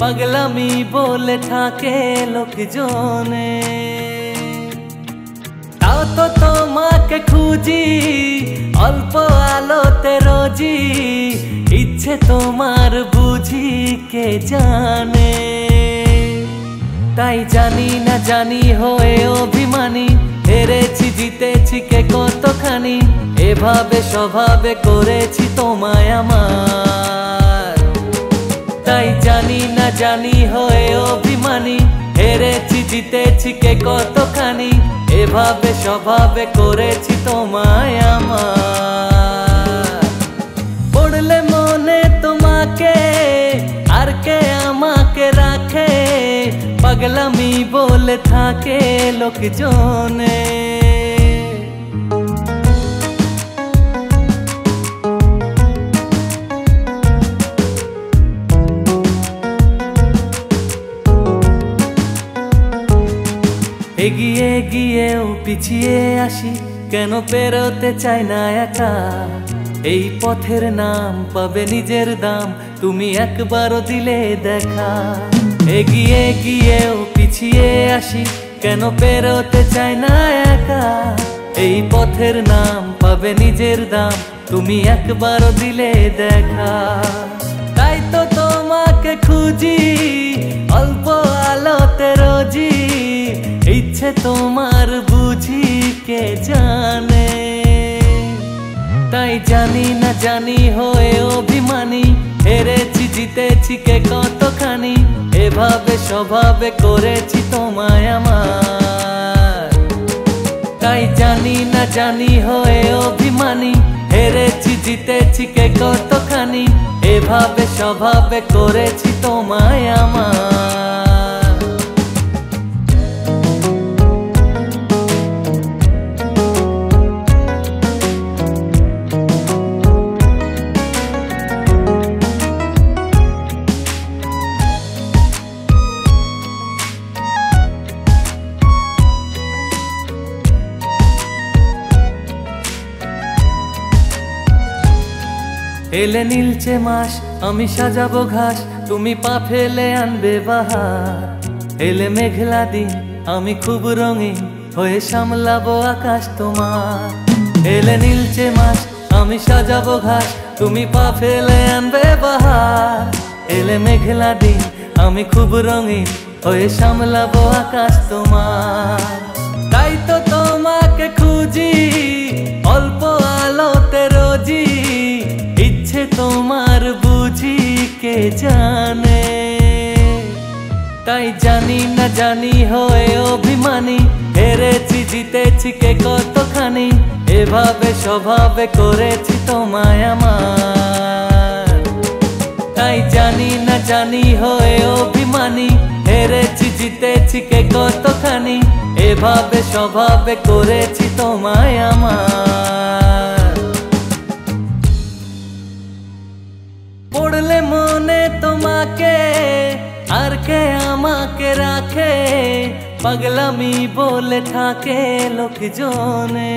পাগলামি বলে থাকে লোকজনে। তাও তো তোমাকে খুঁজি অল্প আলোতে রোজি, ইচ্ছে তোমার বুঝি কে জানে। তাই জানি না জানি হয়ে অভিমানী, হেরেছি জিতেছি কে কতখানি, এভাবে স্বভাবে করেছি তোমায় আমার। তাই জানি না জানি হয়ে অভিমানী, হেরেছি জিতেছি কে কতখানি, এভাবে স্বভাবে করেছি তোমায় আমার। পড়লে মনে তোমাকে আর কে আমাকে রাখে, পাগলামি বলে থাকে লোকজনে। এগিয়ে গিয়েও পিছিয়ে আসি, কেন পেরোতে চাই না একা। এই পথের নাম পাবে নিজের দাম, তুমি একবারও দিলে দেখা। এগিয়ে গিয়েও পিছিয়ে আসি, কেন পেরোতে চাই না একা। এই পথের নাম পাবে নিজের দাম, তুমি একবারও দিলে দেখা। তাই তো তোমাকে খুঁজি অল্প আলোতে রোজি, ইচ্ছে তোমার বুঝি কে জানে। তাই জানি না জানি হয়ে অভিমানী, হেরেছি জিতেছি কে কতখানি, এভাবে স্বভাবে করেছি তোমায় আমার। তাই জানি না জানি হয়ে অভিমানী, হেরেছি জিতেছি কে কতখানি, এভাবে স্বভাবে করেছি তোমায় আমার। এলে নীলচে মাস আমি সাজাবো ঘাস, তুমি পা ফেলে আনবে বাহার। এলে মেঘলা দিন আমি খুব রঙিন হয়ে সামলাবো আকাশ তোমার। এলে নীলচে মাস আমি সাজাবো ঘাস, তুমি পা ফেলে আনবে বাহার। এলে মেঘলা দিন আমি খুব রঙিন হয়ে সামলাবো আকাশ তোমার। তাই তো তোমাকে খুঁজি অল্প আলোতে রোজি, ইচ্ছে তোমার বুঝি কে জানে। তাই জানি না জানি হয়ে অভিমানী, হেরেছি জিতেছি কে কতখানি, এভাবে স্বভাবে করেছি তোমায় আমার। তাই জানি না জানি হয়ে অভিমানী, হেরেছি জিতেছি কে কতখানি, এভাবে স্বভাবে করেছি তোমায় আমার। পড়লে মনে তোমাকে আর কে আমাকে রাখে, পাগলামি বলে থাকে লোকজনে।